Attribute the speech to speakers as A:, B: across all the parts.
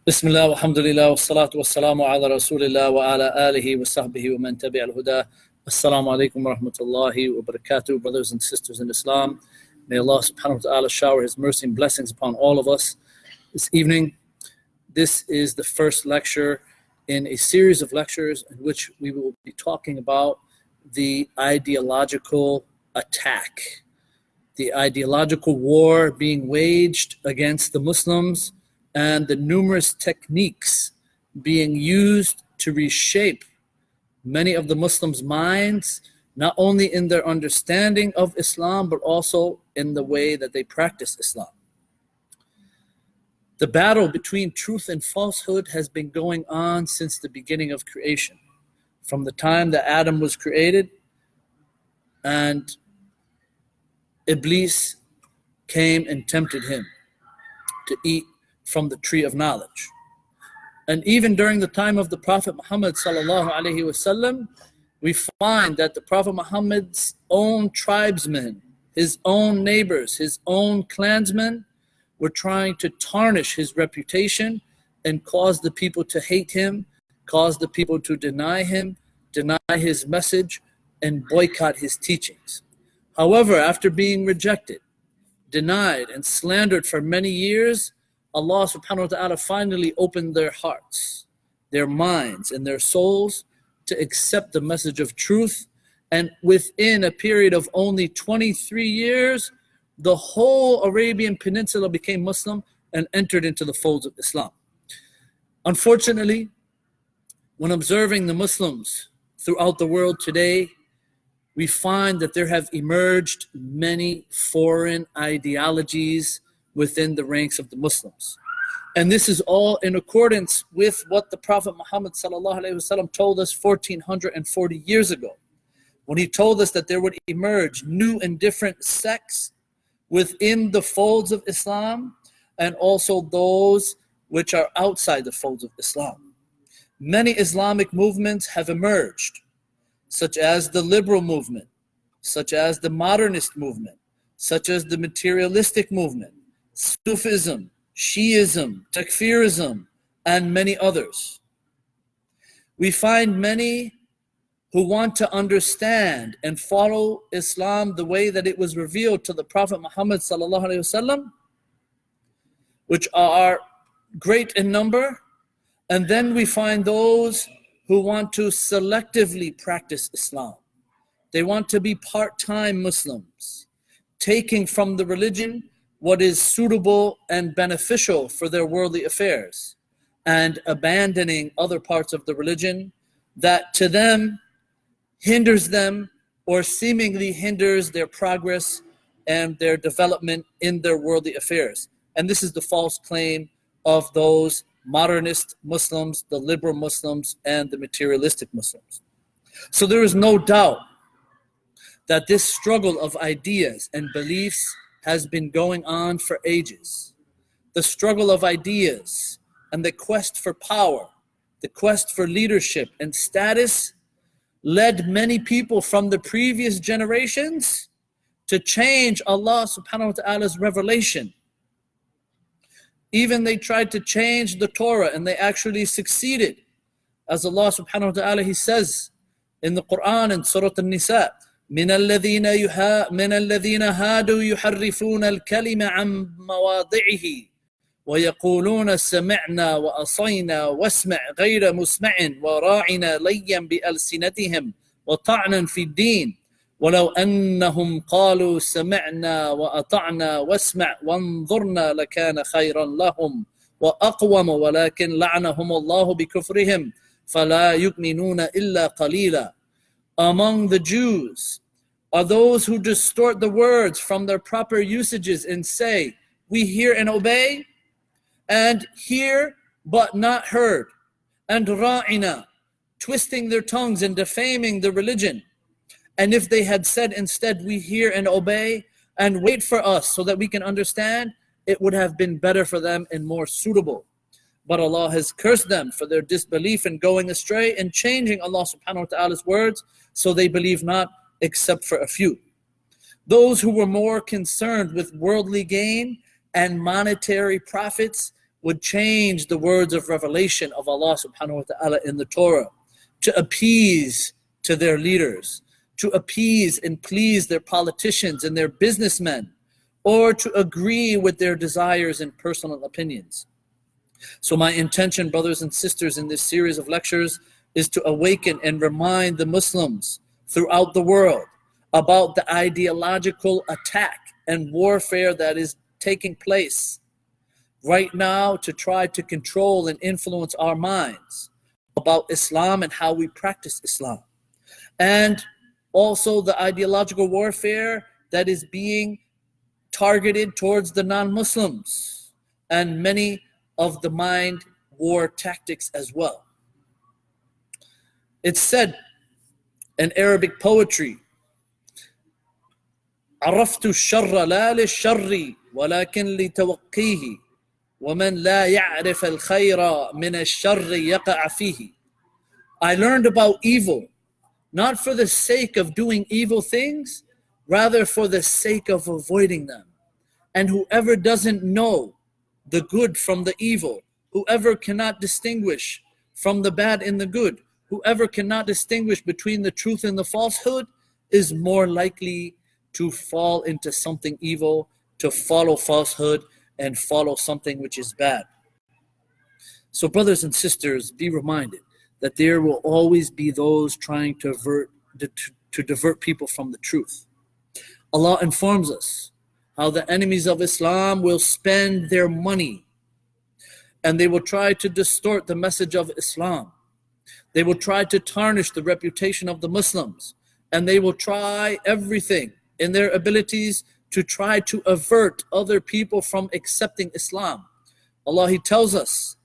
A: Bismillah, alhamdulillah, wa salatu wa salamu ala rasulillah wa ala alihi wa sahbihi wa man tabi' al-huda. Assalamu alaikum wa rahmatullahi wa barakatuh, brothers and sisters in Islam. May Allah subhanahu wa ta'ala shower His mercy and blessings upon all of us this evening. This is the first lecture in a series of lectures in which we will be talking about the ideological attack, the ideological war being waged against the Muslims, and the numerous techniques being used to reshape many of the Muslims' minds, not only in their understanding of Islam, but also in the way that they practice Islam. The battle between truth and falsehood has been going on since the beginning of creation, from the time that Adam was created and Iblis came and tempted him to eat from the tree of knowledge. And even during the time of the Prophet Muhammad sallallahu alaihi wasallam, we find that the Prophet Muhammad's own tribesmen, his own neighbors, his own clansmen were trying to tarnish his reputation and cause the people to hate him, cause the people to deny him, deny his message, and boycott his teachings. However, after being rejected, denied, and slandered for many years, Allah subhanahu wa ta'ala finally opened their hearts, their minds, and their souls to accept the message of truth. And within a period of only 23 years, the whole Arabian Peninsula became Muslim and entered into the folds of Islam. Unfortunately, when observing the Muslims throughout the world today, we find that there have emerged many foreign ideologies within the ranks of the Muslims. And this is all in accordance with what the Prophet Muhammad sallallahu alaihi wasallam told us 1440 years ago, when he told us that there would emerge new and different sects within the folds of Islam, and also those which are outside the folds of Islam. Many Islamic movements have emerged, such as the liberal movement, such as the modernist movement, such as the materialistic movement, Sufism, Shiism, Takfirism, and many others. We find many who want to understand and follow Islam the way that it was revealed to the Prophet Muhammad sallallahu alaihi wasallam, which are great in number, and then we find those who want to selectively practice Islam. They want to be part-time Muslims, taking from the religion what is suitable and beneficial for their worldly affairs, and abandoning other parts of the religion that to them hinders them or seemingly hinders their progress and their development in their worldly affairs. And this is the false claim of those modernist Muslims, the liberal Muslims, and the materialistic Muslims. So there is no doubt that this struggle of ideas and beliefs has been going on for ages. The struggle of ideas and the quest for power, the quest for leadership and status led many people from the previous generations to change Allah subhanahu wa ta'ala's revelation. Even they tried to change the Torah, and they actually succeeded. As Allah subhanahu wa ta'ala, He says in the Quran in Surah An-Nisa, من الذين هادوا يحرفون الكلم عن مواضعه ويقولون سمعنا وأصينا واسمع غير مسمع وراعنا ليا بألسنتهم وطعنا في الدين ولو أنهم قالوا سمعنا وأطعنا واسمع وانظرنا لكان خيرا لهم وأقوم ولكن لعنهم الله بكفرهم فلا يؤمنون إلا قليلا. Among the Jews are those who distort the words from their proper usages and say, we hear and obey, and hear but not heard, and ra'ina, twisting their tongues and defaming the religion. And if they had said instead, we hear and obey, and wait for us so that we can understand, it would have been better for them and more suitable. But Allah has cursed them for their disbelief and going astray and changing Allah subhanahu wa ta'ala's words, so they believe not except for a few. Those who were more concerned with worldly gain and monetary profits would change the words of revelation of Allah subhanahu wa ta'ala in the Torah to appease to their leaders, to appease and please their politicians and their businessmen, or to agree with their desires and personal opinions. So my intention, brothers and sisters, in this series of lectures is to awaken and remind the Muslims throughout the world about the ideological attack and warfare that is taking place right now to try to control and influence our minds about Islam and how we practice Islam. And also the ideological warfare that is being targeted towards the non-Muslims and many of the mind war tactics as well. It's said in Arabic poetry, عرفت الشر لا للشر ولكن لتوقيه ومن لا يعرف الخير من الشر يقع فيه. I learned about evil not for the sake of doing evil things, rather for the sake of avoiding them. And whoever doesn't know the good from the evil, whoever cannot distinguish from the bad and the good, whoever cannot distinguish between the truth and the falsehood, is more likely to fall into something evil, to follow falsehood and follow something which is bad. So brothers and sisters, be reminded that there will always be those trying to divert people from the truth. Allah informs us how the enemies of Islam will spend their money and they will try to distort the message of Islam. They will try to tarnish the reputation of the Muslims, and they will try everything in their abilities to try to avert other people from accepting Islam. Allah, He tells us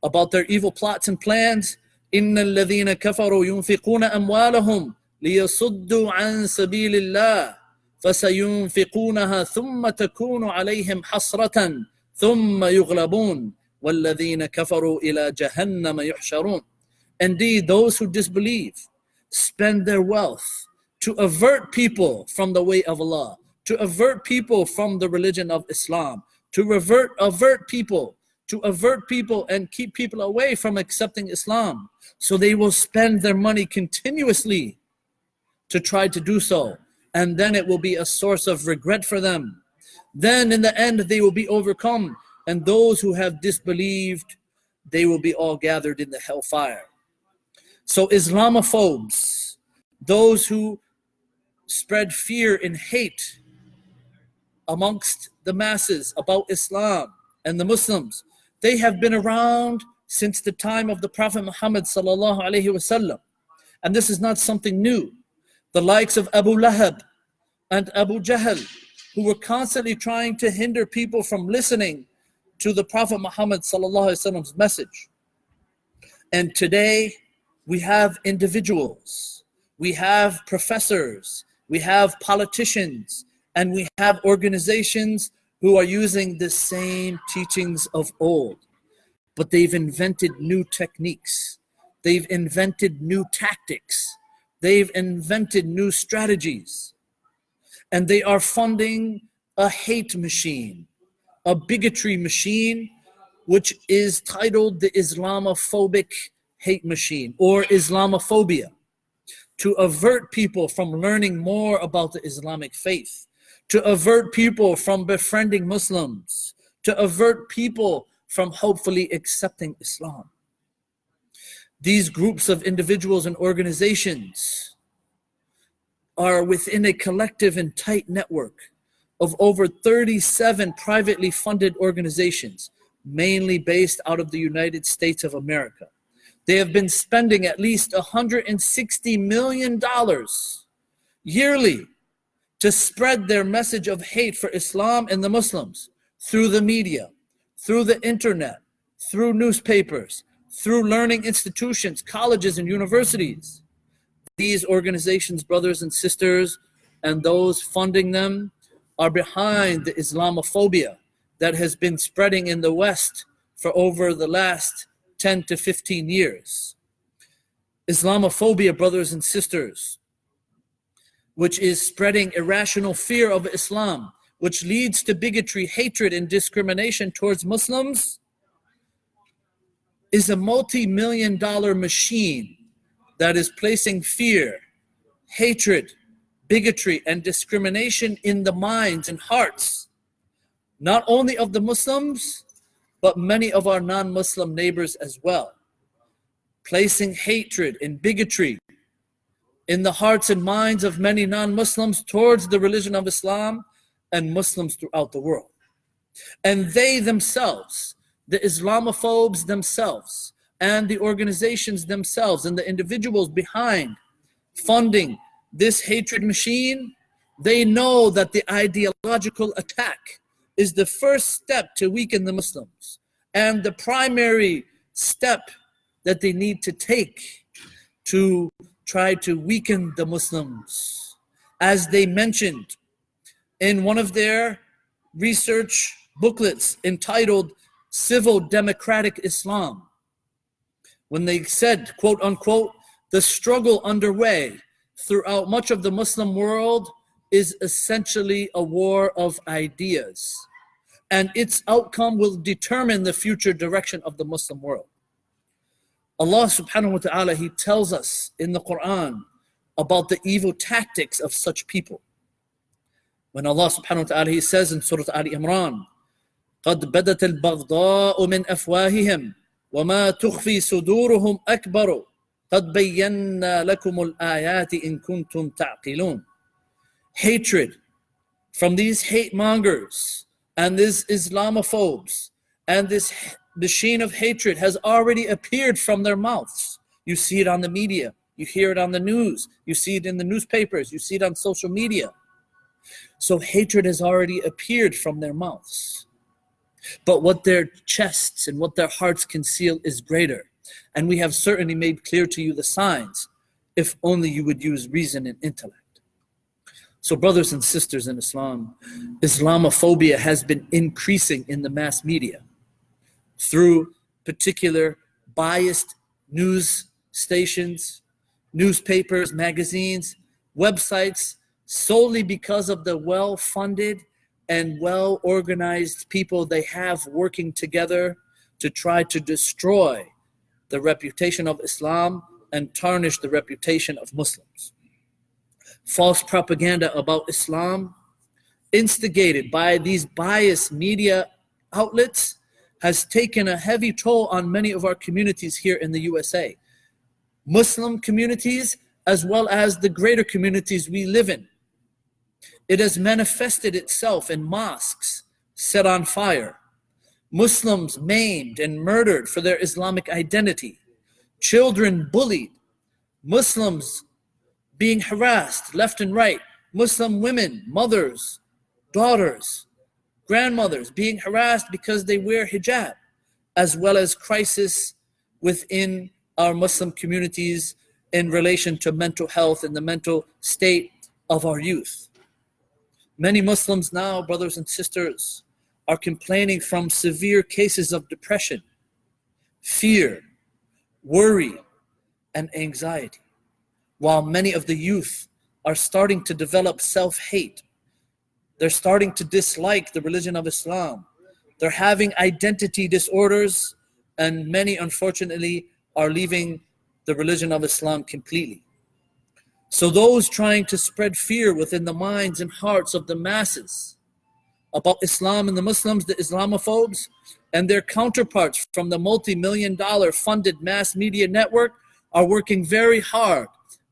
A: about their evil plots and plans. إن الذين كفروا ينفقون أموالهم ليصدوا عن سبيل الله فسينفقونها ثم تكون عليهم حسرة ثم يغلبون والذين كفروا إلى جهنم يحشرون. Indeed, those who disbelieve spend their wealth to avert people from the way of Allah, to avert people from the religion of Islam, to avert people and keep people away from accepting Islam. So they will spend their money continuously to try to do so. And then it will be a source of regret for them. Then in the end, they will be overcome. And those who have disbelieved, they will be all gathered in the hellfire. So Islamophobes, those who spread fear and hate amongst the masses about Islam and the Muslims, they have been around since the time of the Prophet Muhammad sallallahu alaihi wasallam. And this is not something new. The likes of Abu Lahab and Abu Jahl, who were constantly trying to hinder people from listening to the Prophet Muhammad sallallahu alaihi wasallam's message. And today we have individuals, we have professors, we have politicians, and we have organizations who are using the same teachings of old. But they've invented new techniques. They've invented new tactics. They've invented new strategies. And they are funding a hate machine, a bigotry machine, which is titled the Islamophobic hate machine or Islamophobia, to avert people from learning more about the Islamic faith, to avert people from befriending Muslims, to avert people from hopefully accepting Islam. These groups of individuals and organizations are within a collective and tight network of over 37 privately funded organizations, mainly based out of the United States of America. They have been spending at least $160 million yearly to spread their message of hate for Islam and the Muslims through the media, through the internet, through newspapers, through learning institutions, colleges and universities. These organizations, brothers and sisters, and those funding them are behind the Islamophobia that has been spreading in the West for over the last 10 to 15 years. Islamophobia, brothers and sisters, which is spreading irrational fear of Islam, which leads to bigotry, hatred, and discrimination towards Muslims, is a multi-million-dollar machine that is placing fear, hatred, bigotry, and discrimination in the minds and hearts, not only of the Muslims, but many of our non-Muslim neighbors as well, placing hatred and bigotry in the hearts and minds of many non-Muslims towards the religion of Islam and Muslims throughout the world. And they themselves, the Islamophobes themselves, and the organizations themselves, and the individuals behind funding this hatred machine, they know that the ideological attack is the first step to weaken the Muslims, and the primary step that they need to take to try to weaken the Muslims. As they mentioned in one of their research booklets entitled Civil Democratic Islam, when they said, quote unquote, the struggle underway throughout much of the Muslim world is essentially a war of ideas, and its outcome will determine the future direction of the Muslim world. Allah subhanahu wa ta'ala, He tells us in the Quran about the evil tactics of such people. When Allah subhanahu wa ta'ala, He says in Surah Ali Imran, قَدْ بَدَتِ الْبَغْضَاءُ مِنْ أَفْوَاهِهِمْ وَمَا تُخْفِي صُدُورُهُمْ أَكْبَرُ قَدْ بَيَّنَّا لَكُمُ الْآيَاتِ إِن كُنْتُمْ تَعْقِلُونَ. Hatred from these hate mongers and these Islamophobes and this machine of hatred has already appeared from their mouths. You see it on the media, you hear it on the news, you see it in the newspapers, you see it on social media. So hatred has already appeared from their mouths. But what their chests and what their hearts conceal is greater. And we have certainly made clear to you the signs, if only you would use reason and intellect. So brothers and sisters in Islam, Islamophobia has been increasing in the mass media through particular biased news stations, newspapers, magazines, websites, solely because of the well-funded and well-organized people they have working together to try to destroy the reputation of Islam and tarnish the reputation of Muslims. False propaganda about Islam, instigated by these biased media outlets, has taken a heavy toll on many of our communities here in the USA. Muslim communities, as well as the greater communities we live in. It has manifested itself in mosques set on fire, Muslims maimed and murdered for their Islamic identity, children bullied, Muslims being harassed left and right, Muslim women, mothers, daughters, grandmothers being harassed because they wear hijab, as well as crisis within our Muslim communities in relation to mental health and the mental state of our youth. Many Muslims now, brothers and sisters, are complaining from severe cases of depression, fear, worry, and anxiety, while many of the youth are starting to develop self-hate. They're starting to dislike the religion of Islam. They're having identity disorders, and many, unfortunately, are leaving the religion of Islam completely. So those trying to spread fear within the minds and hearts of the masses about Islam and the Muslims, the Islamophobes, and their counterparts from the multi-million-dollar funded mass media network are working very hard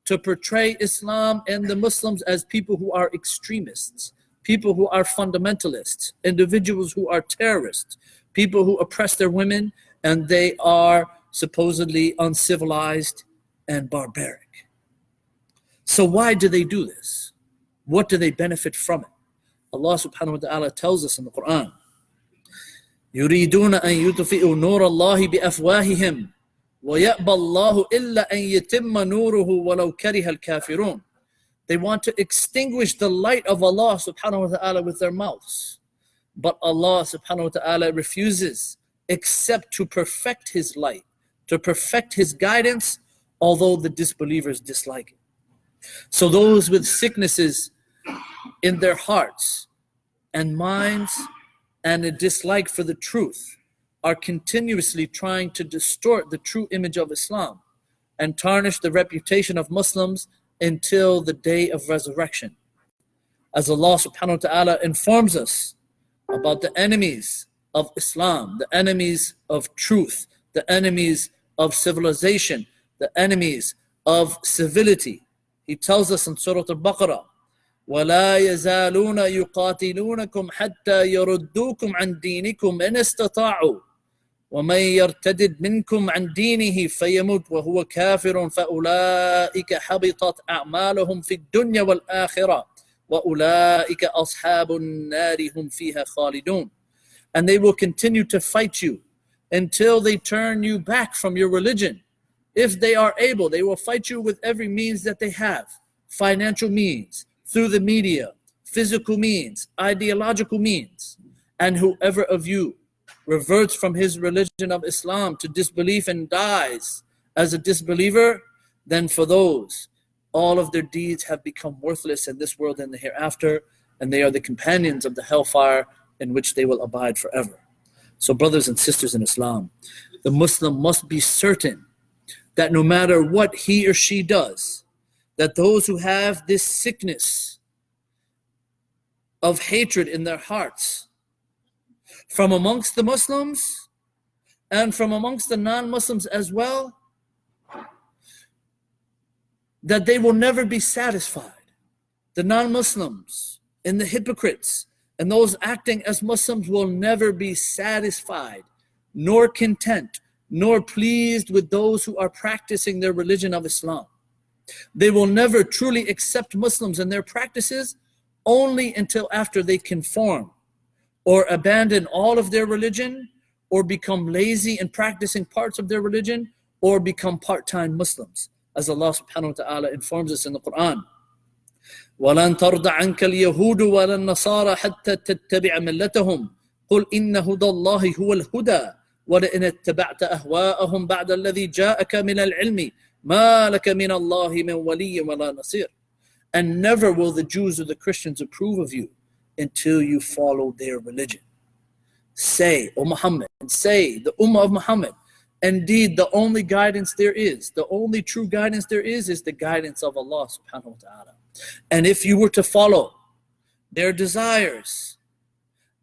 A: to portray Islam and the Muslims as people who are extremists, people who are fundamentalists, individuals who are terrorists, people who oppress their women, and they are supposedly uncivilized and barbaric. So why do they do this? What do they benefit from it? Allah subhanahu wa ta'ala tells us in the Quran, يُرِيدُونَ أَن يُطْفِئُوا نُورَ اللَّهِ بِأَفْوَاهِهِمْ وَيَأْبَى اللَّهُ إِلَّا أَن يَتِمَّ نُورُهُ وَلَوْ كَرِهَ الْكَافِرُونَ. They want to extinguish the light of Allah subhanahu wa ta'ala with their mouths. But Allah subhanahu wa ta'ala refuses except to perfect His light, to perfect His guidance, although the disbelievers dislike it. So those with sicknesses in their hearts and minds and a dislike for the truth are continuously trying to distort the true image of Islam and tarnish the reputation of Muslims until the day of resurrection. As Allah subhanahu wa ta'ala informs us about the enemies of Islam, the enemies of truth, the enemies of civilization, the enemies of civility. He tells us in Surah Al-Baqarah, وَلَا يَزَالُونَ يُقَاتِلُونَكُمْ حَتَّى يَرُدُّوكُمْ عَنْ دِينِكُمْ إِنِ اسْتَطَاعُوا وَمَنْ يَرْتَدِدْ مِنْكُمْ عَنْ دِينِهِ فَيَمُتْ وَهُوَ كَافِرٌ فَأُولَٰئِكَ حَبِطَتْ أَعْمَالُهُم فِي الدُّنْيَا وَالْآخِرَةِ وَأُولَٰئِكَ أَصْحَابُ النَّارِ هُمْ فِيهَا خَالِدُونَ. And they will continue to fight you until they turn you back from your religion. If they are able, they will fight you with every means that they have. Financial means, through the media, physical means, ideological means. And whoever of you reverts from his religion of Islam to disbelief and dies as a disbeliever, then for those, all of their deeds have become worthless in this world and the hereafter, and they are the companions of the hellfire in which they will abide forever. So brothers and sisters in Islam, the Muslim must be certain that no matter what he or she does, that those who have this sickness of hatred in their hearts from amongst the Muslims and from amongst the non-Muslims as well, that they will never be satisfied. The non-Muslims and the hypocrites and those acting as Muslims will never be satisfied, nor content, nor pleased with those who are practicing their religion of Islam. They will never truly accept Muslims and their practices only until after they conform or abandon all of their religion, or become lazy in practicing parts of their religion, or become part-time Muslims. As Allah subhanahu wa ta'ala informs us in the Quran, وَلَن تَرْضَ عَنْكَ الْيَهُودُ وَلَا النَّصَارَى حَتَّى تَتَّبِعَ مِلَّتَهُمْ قُلْ إِنَّ هُدَى اللَّهِ هُوَ الْهُدَى وَلَئِنِ اتَّبَعْتَ أَهْوَاءَهُمْ بَعْدَ الَّذِي جَاءَكَ مِنَ الْعِلْمِ مَا لَكَ مِنَ اللَّهِ مِنْ وَلِيٍّ وَلَا نَصِيرٍ. And never will the Jews or the Christians approve of you until you follow their religion. Say, O Muhammad, and say, the Ummah of Muhammad, indeed the only guidance there is, the only true guidance there is the guidance of Allah subhanahu wa ta'ala. And if you were to follow their desires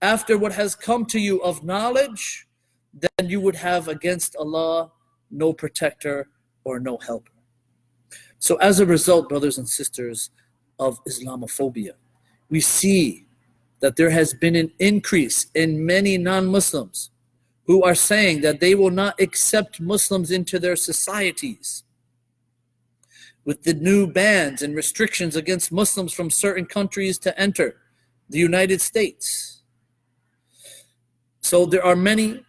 A: after what has come to you of knowledge, then you would have against Allah no protector or no helper. So as a result, brothers and sisters, of Islamophobia, we see that there has been an increase in many non-Muslims who are saying that they will not accept Muslims into their societies, with the new bans and restrictions against Muslims from certain countries to enter the United States. So there are many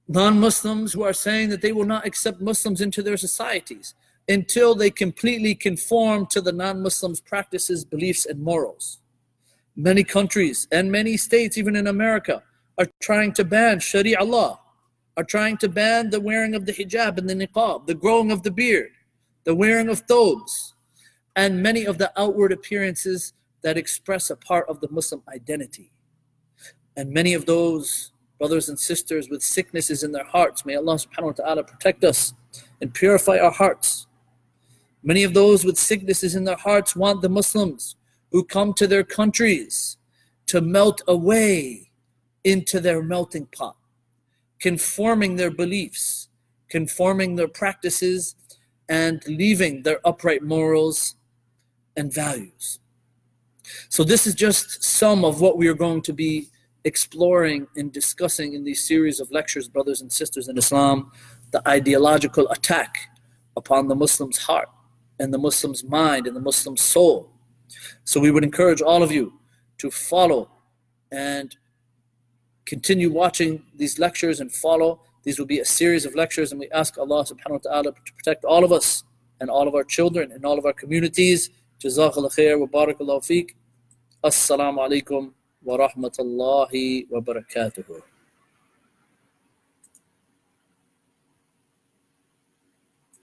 A: non-Muslims who are saying that they will not accept Muslims into their societies until they completely conform to the non-Muslims' practices, beliefs, and morals. Many countries and many states, even in America, are trying to ban Sharia law, are trying to ban the wearing of the hijab and the niqab, the growing of the beard, the wearing of thobes, and many of the outward appearances that express a part of the Muslim identity. And many of those brothers and sisters with sicknesses in their hearts, may Allah subhanahu wa ta'ala protect us and purify our hearts. Many of those with sicknesses in their hearts want the Muslims who come to their countries to melt away into their melting pot, conforming their beliefs, conforming their practices, and leaving their upright morals and values. So this is just some of what we are going to be exploring and discussing in these series of lectures, brothers and sisters in Islam, the ideological attack upon the Muslim's heart and the Muslim's mind and the Muslim's soul. So we would encourage all of you to follow and continue watching these lectures and follow. These will be a series of lectures, and we ask Allah subhanahu wa ta'ala to protect all of us and all of our children and all of our communities. Jazakallah khair wa barakallahu feek. Assalamu alaikum wa rahmatullahi wa barakatuhu.